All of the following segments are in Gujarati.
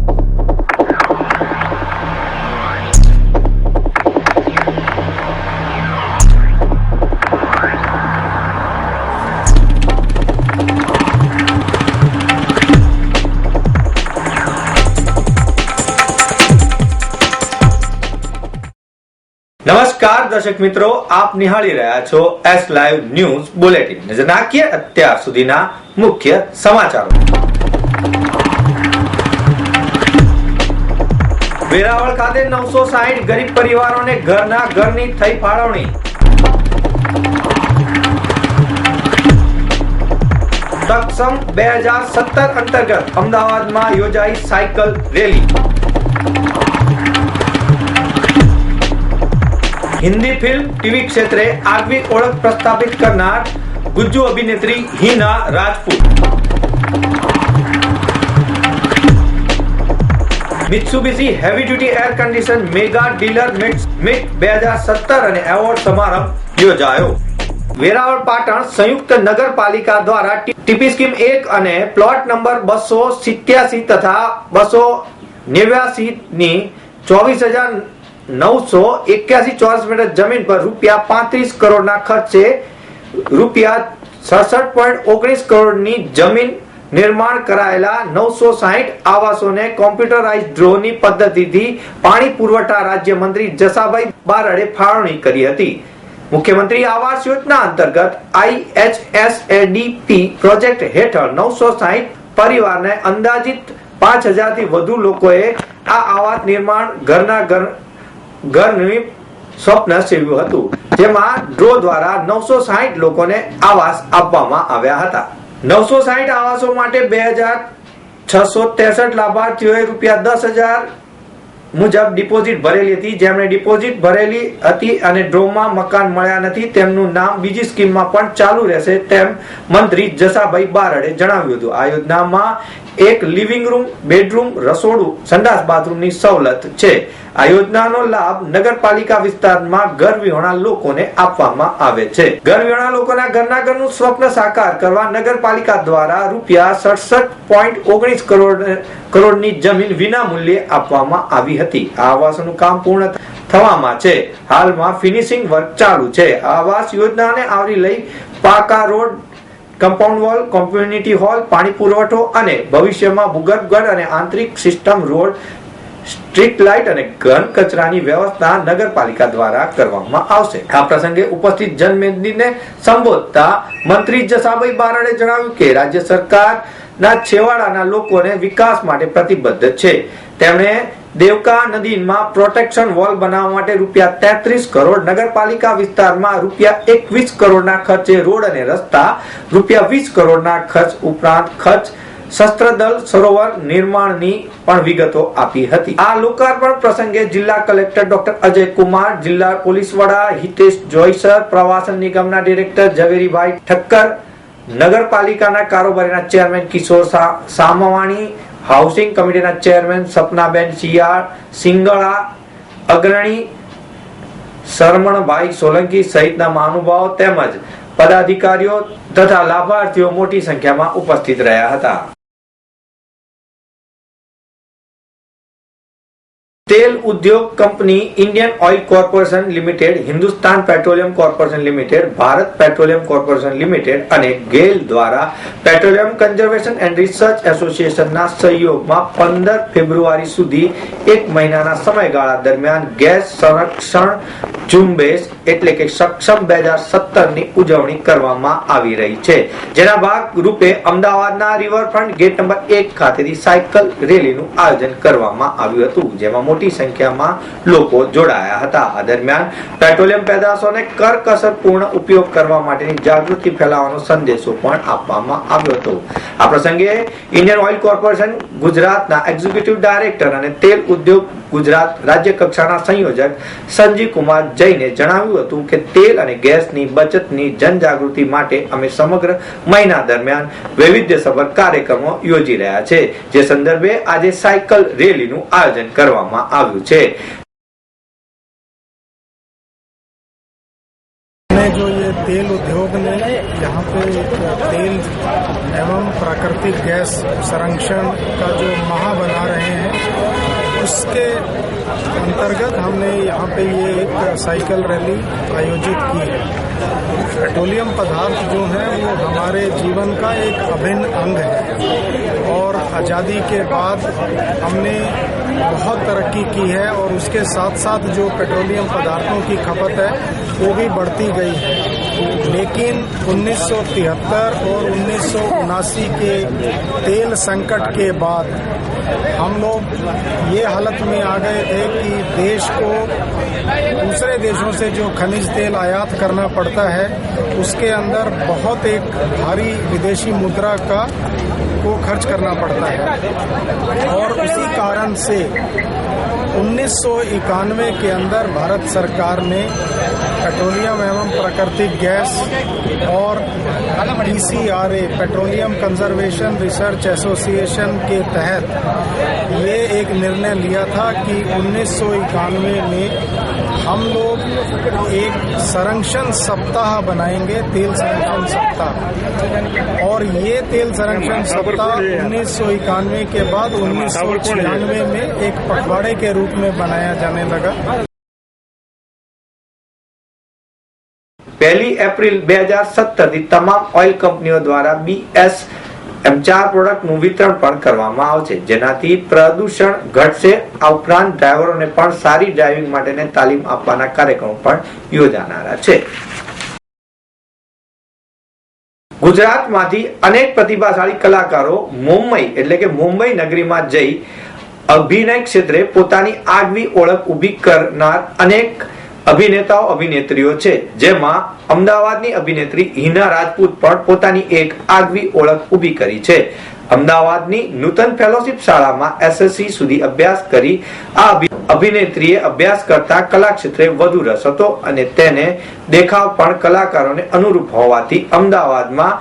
નમસ્કાર દર્શક મિત્રો, આપ નિહાળી રહ્યા છો એસ લાઈવ ન્યૂઝ બુલેટિન. નજર નાખીએ અત્યાર સુધીના મુખ્ય સમાચારો. વેરાવળ ખાતે 960 ગરીબ પરિવારોને ઘરના ઘરની થઈ ફાળવણી. સક્ષમ 2017 અંતર્ગત અમદાવાદમાં યોજાઈ cycle rally. Hindi film TV क्षेत्रे આગવી ઓળખ પ્રસ્થાપિત કરનાર ગુજ્જુ અભિનેત્રી Hina Rajput. Mitsubishi heavy duty air condition mega dealer meet 2017 અને એવોર્ડ સમારંભ યોજાયો. વેરાવળ પાટણ સંયુક્ત નગરપાલિકા દ્વારા ટીપી સ્કીમ 1 અને પ્લોટ નંબર 287 તથા 289 ની 24,981 ચોરસ મીટર જમીન પર ₹35 કરોડના ખર્ચે ₹67.19 કરોડની જમીન નિર્માણ કરાયેલા 960 આવાસોને કોમ્પ્યુટરાઇઝ ડ્રોની પદ્ધતિથી પાણી પુરવઠા રાજ્યમંત્રી જસાભાઈ બારડે ફાળવણી કરી હતી. મુખ્યમંત્રી આવાસ યોજના અંતર્ગત IHSADP પ્રોજેક્ટ હેઠળ 960 પરિવારને અંદાજિત 5,000 થી વધુ લોકોએ આ આવાસ નિર્માણ ઘરનું સ્વપ્ન સેવ્યું હતું, જેમાં ડ્રો દ્વારા 960 લોકોને આવાસ આપવામાં આવ્યા હતા. 960 આવાસો માટે 2,663 લાભાર્થીઓએ ₹10,000 મુજબ ડિપોઝિટ ભરેલી હતી. જેમણે ડિપોઝિટ ભરેલી હતી અને ડ્રોમાં મકાન મળ્યા નથી તેમનું નામ બીજી સ્કીમમાં પણ ચાલુ રહેશે તેમ મંત્રી જસાભાઈ બારડે જણાવ્યું હતું. આ યોજનામાં એક લિવિંગ રૂમ, બેડરૂમ, રસોડું, સંડાસ બાથરૂમની સવલત છે. આ યોજનાનો લાભ નગરપાલિકા વિસ્તારમાં ઘર વિહોણા લોકોને આપવામાં આવે છે. ઘર વિહોણા લોકોના ઘરના ઘરનું સ્વપ્ન સાકાર કરવા નગરપાલિકા દ્વારા ₹67.19 કરોડની જમીન વિના મૂલ્યે આપવામાં આવી હતી. આ આવાસોનું કામ પૂર્ણ થવામાં છે. હાલમાં ફિનિશિંગ વર્ક ચાલુ છે. આવાસ યોજનાને આવરી લઈ પાકા road, compound wall, community hall, પાણી પુરવઠો અને ભવિષ્યમાં ભૂગર્ભ ગટર અને આંતરિક સિસ્ટમ રોડ, સ્ટ્રીટ લાઇટ અને ઘન કચરાની વ્યવસ્થા નગરપાલિકા દ્વારા કરવામાં આવશે. આ પ્રસંગે ઉપસ્થિત જનમેદનીને સંબોધતા મંત્રી જસાભાઈ બારડે જણાવ્યું કે રાજ્ય સરકારના છેવાડાના લોકોને વિકાસ માટે પ્રતિબદ્ધ છે. તેમણે દેવકા નદીમાં પ્રોટેક્શન વોલ બનાવવા માટે ₹33 કરોડ, નગરપાલિકા વિસ્તારમાં ₹21 કરોડના ખર્ચે રોડ અને રસ્તા, ₹20 કરોડના ખર્ચ ઉપરાંત ખર્ચ શસ્ત્રદળ સરોવર નિર્માણની પણ વિગતો આપી હતી. આ લોકાર્પણ પ્રસંગે જિલ્લા કલેક્ટર ડોક્ટર અજય કુમાર, જિલ્લા પોલીસ વડા હિતેશ જોઈસર, પ્રવાસન નિગમના ડિરેક્ટર ઝવેરીભાઈ ઠક્કર, નગરપાલિકાના કારોબારીના ચેરમેન કિશોર સામવાણી, હાઉસિંગ કમિટીના ચેરમેન સપનાબેન સિંગળા, અગ્રણી શરમણભાઈ સોલંકી સહિતના મહાનુભાવો તેમજ પદાધિકારીઓ તથા લાભાર્થીઓ મોટી સંખ્યામાં ઉપસ્થિત રહ્યા હતા. તેલ ઉદ્યોગ company Indian oil corporation limited, Hindustan petroleum corporation limited, Bharat petroleum corporation limited અને ગેલ દ્વારા પેટ્રોલિયમ કન્ઝર્વેશન એન્ડ રિસર્ચ એસોસિએશનના સહયોગમાં 15 ફેબ્રુઆરી સુધી 1 મહિનાના સમયગાળા દરમિયાન ગેસ સંરક્ષણ ઝુંબેશ એટલે કે સક્ષમ 2017ની ઉજવણી કરવામાં આવી રહી છે. જેના ભાગ રૂપે અમદાવાદના રિવરફ્રન્ટ ગેટ નંબર 1 ખાતેથી સાયકલ રેલીનું આયોજન કરવામાં આવ્યું હતું, જેમાં મોટી સંખ્યામાં લોકો જોડાયા હતા. આ દરમિયાન પેટ્રોલિયમ પેદાશોને કરકસરપૂર્ણ ઉપયોગ કરવા માટેની જાગૃતિ ફેલાવવાનો સંદેશો પણ આપવામાં આવ્યો હતો. આ પ્રસંગે ઇન્ડિયન ઓઇલ કોર્પોરેશન ગુજરાતના એક્ઝિક્યુટિવ ડાયરેક્ટર અને તેલ ઉદ્યોગ ગુજરાત રાજ્ય કક્ષાના સંયોજક સંજીવ કુમાર જૈને જણાવ્યું હતું કે તેલ અને ગેસની બચતની જનજાગૃતિ માટે અમે સમગ્ર મહિના દરમિયાન વૈવિધ્યસભર કાર્યક્રમો યોજી રહ્યા છે, જે સંદર્ભે આજે સાયકલ રેલીનું આયોજન કરવામાં આવ્યું છે. जो ये तेल उद्योग ने यहाँ पे तेल एवं प्राकृतिक गैस संरक्षण का जो महा बना रहे हैं, इसके अंतर्गत हमने यहाँ पे ये एक साइकिल रैली आयोजित की है। पेट्रोलियम पदार्थ जो हैं वो हमारे जीवन का एक अभिन्न अंग है और आज़ादी के बाद हमने बहुत तरक्की की है और उसके साथ साथ जो पेट्रोलियम पदार्थों की खपत है वो भी बढ़ती गई है। लेकिन 1973 और 1979 के तेल संकट के बाद हम लोग ये हालत में आ गए थे कि देश को दूसरे देशों से जो खनिज तेल आयात करना पड़ता है उसके अंदर बहुत एक भारी विदेशी मुद्रा को खर्च करना पड़ता है और उसी कारण से 1991 के अंदर भारत सरकार ने पेट्रोलियम एवं प्राकृतिक गैस और PCRA petroleum conservation research association के तहत ये एक निर्णय लिया था कि 1991 में हम लोग एक संरक्षण सप्ताह बनाएंगे, तेल संरक्षण सप्ताह। और ये तेल संरक्षण सप्ताह 1991 के बाद 1996 में एक पखवाड़े के रूप में बनाया जाने लगा। 1 એપ્રિલ 2017 થી તમામ ઓઇલ કંપનીઓ દ્વારા BSM4 પ્રોડક્ટનું વિતરણ પણ કરવામાં આવશે, જેનાથી પ્રદૂષણ ઘટશે। આ ઉપરાંત ડ્રાઈવરોને પણ સારી ડ્રાઇવિંગ માટેની તાલીમ આપવાના કાર્યક્રમો પણ યોજાનારા છે। ગુજરાતમાંથી અનેક પ્રતિભાશાળી કલાકારો મુંબઈ એટલે કે મુંબઈ નગરીમાં જઈ અભિનય ક્ષેત્રે પોતાની આગવી ઓળખ ઊભી કરનાર અનેક અભિનેતાઓ અભિનેત્રીઓ છે, જેમાં અમદાવાદની અભિનેત્રી હિના રાજપૂત પણ પોતાની એક આગવી ઓળખ ઊભી કરી છે। અમદાવાદની નૂતન ફેલોશિપ શાળામાં SSC સુધી અભ્યાસ કરી આ અભિનેત્રીએ અભ્યાસ કરતા કલા ક્ષેત્રે વધુ રસ હતો અને તેને દેખાવ પણ કલાકારોને અનુરૂપ હોવાથી અમદાવાદમાં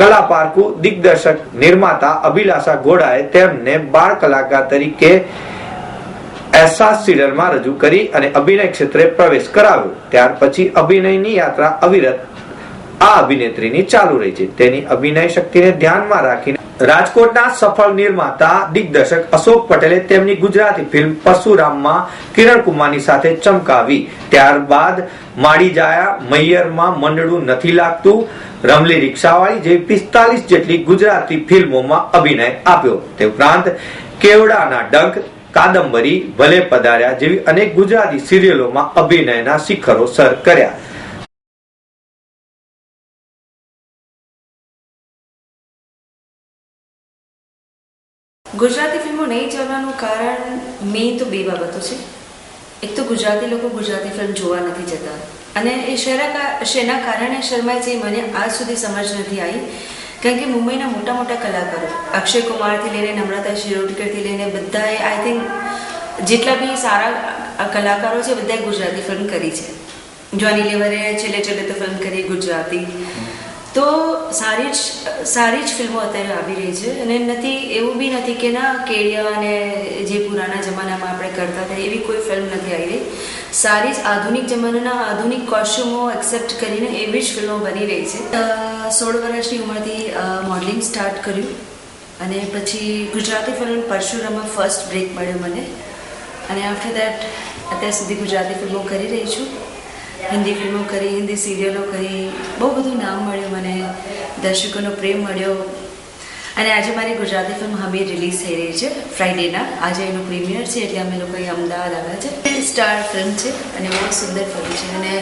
કલા પાર્કુ દિગ્દર્શક નિર્માતા અભિલાષા ઘોડાએ તેમને બાળ કલાકાર તરીકે એહસાસ સિરિયલમાં રજૂ કરી અને અભિનય ક્ષેત્રે પ્રવેશ કરાવ્યો। ત્યાર પછી અભિનયની યાત્રા અવિરત આ અભિનેત્રીની ચાલુ રહી છે। તેની અભિનય શક્તિને ધ્યાનમાં રાખીને રાજકોટના સફળ નિર્માતા દિગ્દર્શક અશોક પટેલે તેમની ગુજરાતી ફિલ્મ પરશુરામમાં કિરણ કુમારની સાથે ચમકાવી। ત્યારબાદ માડી જાયા, મૈયરમાં મંડળું નથી લાગતું, રમલી રિક્ષાવાળી જેવી 45 જેટલી ગુજરાતી ફિલ્મોમાં અભિનય આપ્યો। તે ઉપરાંત કેવડાના ડંખ, કાદંબરી, ભલે પધાર્યા જેવી અનેક ગુજરાતી સિરિયલોમાં અભિનયના શિખરો સર કર્યા। ગુજરાતી ફિલ્મો નહીં ચાલવાનું કારણ મેઇન તો બે બાબતો છે। એક તો ગુજરાતી લોકો ગુજરાતી ફિલ્મ જોવા નથી જતા અને એ શેના કારણે શરમાય છે મને આજ સુધી સમજ નથી આવી। કારણ કે મુંબઈના મોટા મોટા કલાકારો અક્ષય કુમારથી લઈને નમ્રતા શિરોડકરથી લઈને બધાએ આઈ થિંક જેટલા બી સારા કલાકારો છે બધાએ ગુજરાતી ફિલ્મ કરી છે। જોની લીવરે છેલ્લે છેલ્લે તો ફિલ્મ કરી ગુજરાતી, તો સારી જ ફિલ્મો અત્યારે આવી રહી છે અને નથી એવું બી નથી કે ના કેડિયા અને જે પુરાના જમાનામાં આપણે કરતા હતા એવી કોઈ ફિલ્મ નથી આવી રહી। સારી જ આધુનિક જમાનાના આધુનિક કોસ્ચ્યુમો એક્સેપ્ટ કરીને એવી જ ફિલ્મો બની રહી છે। 16 વર્ષની ઉંમરથી મોડલિંગ સ્ટાર્ટ કર્યું અને પછી ગુજરાતી ફિલ્મ પરશુરામમાં ફર્સ્ટ બ્રેક મળ્યો મને અને આફ્ટર દેટ અત્યાર સુધી ગુજરાતી ફિલ્મો કરી રહી છું। હિન્દી ફિલ્મો કરી, હિન્દી સિરિયલો કરી, બહુ બધું નામ મળ્યું મને, દર્શકોનો પ્રેમ મળ્યો અને આજે મારી ગુજરાતી ફિલ્મ હમી રિલીઝ થઈ રહી છે ફ્રાઈડેના। આજે એનું પ્રીમિયર છે એટલે અમે લોકો અહીં અમદાવાદ આવ્યા છે। સ્ટાર ફિલ્મ છે અને બહુ સુંદર ફિલ્મ છે અને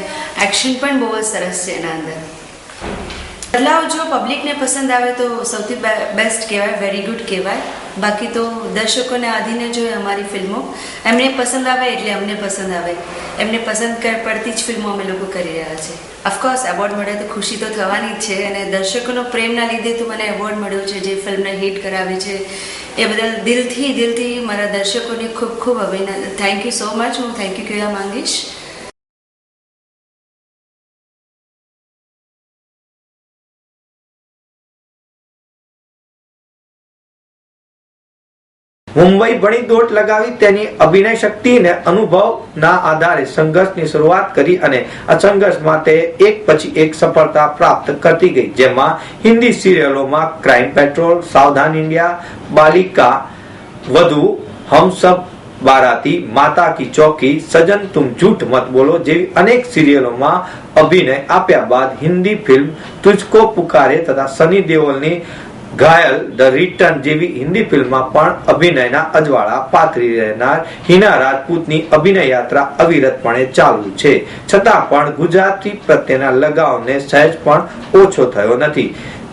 એક્શન પણ બહુ જ સરસ છે એના અંદર। બદલાવ જો પબ્લિકને પસંદ આવે તો સૌથી બેસ્ટ કહેવાય, વેરી ગુડ કહેવાય। બાકી તો દર્શકોને આધીને જોઈએ અમારી ફિલ્મો, એમને પસંદ આવે એટલે અમને પસંદ આવે, એમને પસંદ પડતી જ ફિલ્મો અમે લોકો કરી રહ્યા છીએ। ઓફકોર્સ એવોર્ડ મળે તો ખુશી તો થવાની જ છે અને દર્શકોનો પ્રેમના લીધે તો મને એવોર્ડ મળ્યો છે જે ફિલ્મને હિટ કરાવે છે એ બદલ દિલથી મારા દર્શકોને ખૂબ ખૂબ અભિનંદન। Thank you so much. હું થેન્ક યુ કહેવા માંગીશ। મુંબઈ ભણી દોટ લગાવી તેની અભિનય શક્તિને અનુભવના આધારે સંઘર્ષની શરૂઆત કરી અને આ સંઘર્ષમાં તે એક પછી એક સફળતા પ્રાપ્ત કરતી ગઈ, જેમાં હિન્દી સિરિયલોમાં ક્રાઇમ પેટ્રોલ, સાવધાન ઇન્ડિયા, બાલિકા વધુ, હમ સબ બારાતી, માતા કી ચોકી, સજન તુમ ઝૂઠ મત બોલો જેવી અનેક સિરિયલોમાં અભિનય આપ્યા બાદ હિન્દી ફિલ્મ તુજકો પુકારે તથા સની દેઓલની ઘાયલ ધ રિટર્ન જેવી હિન્દી ફિલ્મમાં પણ અભિનયના અજવાળા પાથરી રહેનાર હિના રાજપૂતની અભિનય યાત્રા અવિરતપણે ચાલુ છે. છતાં પણ ગુજરાતી પ્રત્યેના લગાવને સહેજ પણ ઓછો થયો નથી,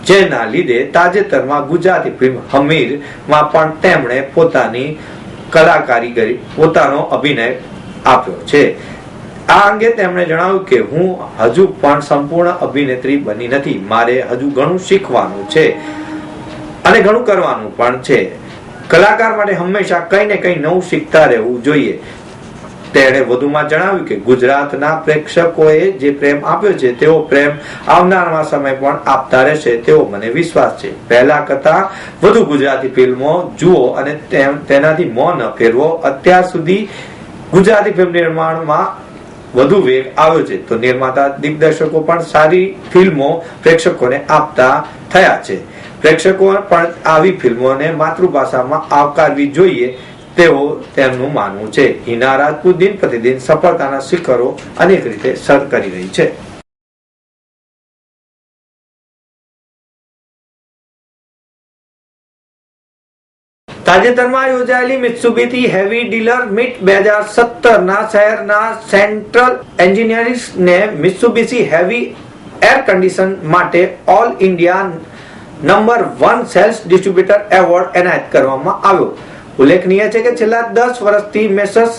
જેના લીધે તાજેતરમાં ગુજરાતી ફિલ્મ હમીરમાં પણ તેમણે પોતાની કલાકારી કરી પોતાનો અભિનય આપ્યો છે. આ અંગે તેમણે જણાવ્યું કે હું હજુ પણ સંપૂર્ણ અભિનેત્રી બની નથી, મારે હજુ ઘણું શીખવાનું છે અને ઘણું કરવાનું પણ છે. કલાકાર માટે હંમેશા કંઈ ને કંઈ નવું શીખતા રહેવું જોઈએ. તેણે વધુમાં જણાવ્યું કે ગુજરાતના પ્રેક્ષકોએ જે પ્રેમ આપ્યો છે તેવો પ્રેમ આવનારા સમય પણ આપતા રહેશે તેવો મને વિશ્વાસ છે. પહેલા કરતા વધુ ગુજરાતી ફિલ્મો જુઓ અને તેનાથી મોં ન ફેરવો. અત્યાર સુધી ગુજરાતી ફિલ્મ નિર્માણમાં વધુ વેગ આવ્યો છે તો નિર્માતા દિગ્દર્શકો પણ સારી ફિલ્મો પ્રેક્ષકોને આપતા થયા છે. પ્રેક્ષકો પણ આવી ફિલ્મોને માતૃભાષામાં આવકારવી જોઈએ તેવું તેમનું માનવું છે. હિના રાજપૂત દિન પ્રતિદિન સફળતાના શિખરો અનેક રીતે સર કરી રહી છે. તાજેતરમાં યોજાયેલી મિત્સુબિશી હેવી ડીલર મીટ 2017 શહેરના સેન્ટ્રલ એન્જિનિયર્સને મિત્સુબિશી હેવી એર કન્ડિશન માટે all India number 1 sales distributor award એનાયત કરવામાં આવ્યો. ઉલ્લેખનીય છે કે છેલ્લા 10 વર્ષથી messrs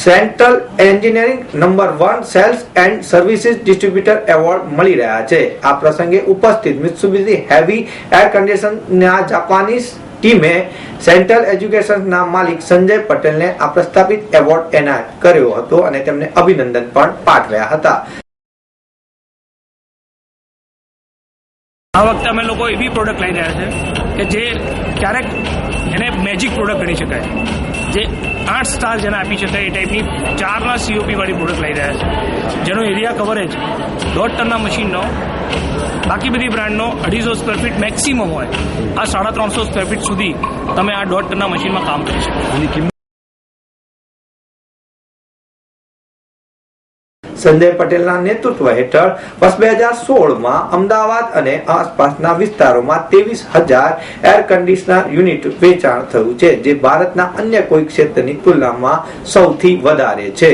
central engineering number 1 sales and services distributor award મળી રહ્યા છે. આ પ્રસંગે ઉપસ્થિત મિત્સુબિશી હેવી એર કન્ડિશનના જાપાનીઝ ટીમે સેન્ટ્રલ એજ્યુકેશનના માલિક સંજય પટેલને આ પ્રસ્થાપિત એવોર્ડ એનાયત કર્યો હતો અને તેમને અભિનંદન પણ પાઠવ્યા હતા. આ વખતે અમે લોકો એવી પ્રોડક્ટ લઈ રહ્યા છે કે જે ક્યારેક એને મેજિક પ્રોડક્ટ ગણી શકાય, જે 8 સ્ટાર જેને આપી શકાય એ ટાઈપની 4ના COP વાળી પ્રોડક્ટ લઈ રહ્યા છે, જેનો એરિયા કવરેજ 1.5 ટનના મશીનનો બાકી બધી બ્રાન્ડનો 250 સ્ક્વેર ફીટ મેક્સિમમ હોય. આ 350 સ્ક્વેર ફીટ સુધી તમે આ 1.5 ટનના મશીનમાં કામ કરી શકો. સંજય પટેલના નેતૃત્વ હેઠળ વર્ષ 2016માં અમદાવાદ અને આસપાસના વિસ્તારોમાં 23,000 એર કન્ડિશનર યુનિટ વેચાણ થયું છે, જે ભારતના અન્ય કોઈ ક્ષેત્રની તુલનામાં સૌથી વધારે છે.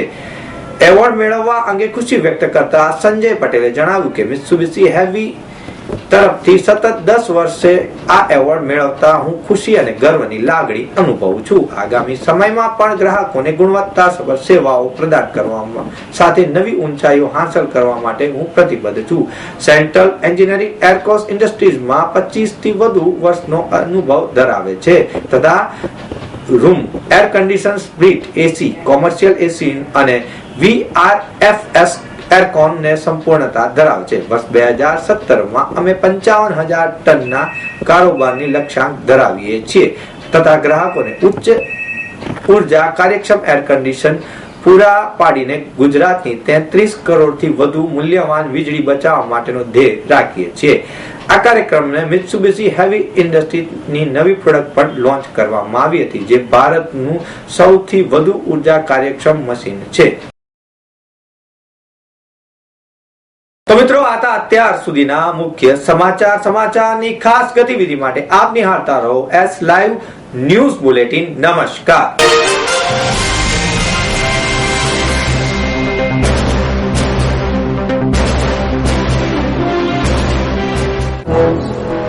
એવોર્ડ મેળવવા અંગે ખુશી વ્યક્ત કરતા સંજય પટેલે જણાવ્યું કે મિત્સુબિશી હેવી તરફથી સતત 10 વર્ષે આ એવોર્ડ મેળવતા હું ખુશી અને ગર્વની લાગણી અનુભવું છું. આગામી સમયમાં પણ ગ્રાહકોને ગુણવત્તાસભર સેવાઓ પ્રદાન કરવામાં સાથે નવી ઊંચાઈઓ હાંસલ કરવા માટે હું પ્રતિબદ્ધ છું. સેન્ટ્રલ એન્જિનિયરિંગ એરક્રોસ ઇન્ડસ્ટ્રીઝમાં 25 થી વધુ વર્ષનો અનુભવ ધરાવે છે તથા રૂમ એર કન્ડિશન, સ્પ્લિટ એસી, કોમર્શિયલ એસી અને VRFS એરકોન ને સંપૂર્ણતા ધરાવે છે. વર્ષ 2017માં અમે 55,000 ટનના કારોબારની લક્ષ્યાંક ધરાવીએ છીએ તથા ગ્રાહકોને ઉચ્ચ ઉર્જા કાર્યક્ષમ એર કન્ડિશન પૂરા પાડીને ગુજરાતની 33 કરોડથી વધુ મૂલ્યવાન વીજળી બચાવવા માટેનો ધ્યેય રાખીએ છીએ. આ કાર્યક્રમને મિત્સુબિશી હેવી ઇન્ડસ્ટ્રીની નવી પ્રોડક્ટ પણ લોન્ચ કરવામાં આવી હતી, જે ભારતનું સૌથી વધુ ઉર્જા કાર્યક્ષમ મશીન છે. તો મિત્રો, આ હતા અત્યાર સુધીના મુખ્ય સમાચારની ખાસ ગતિવિધિ માટે આપ નિહાળતા રહો S Live ન્યૂઝ બુલેટિન. નમસ્કાર.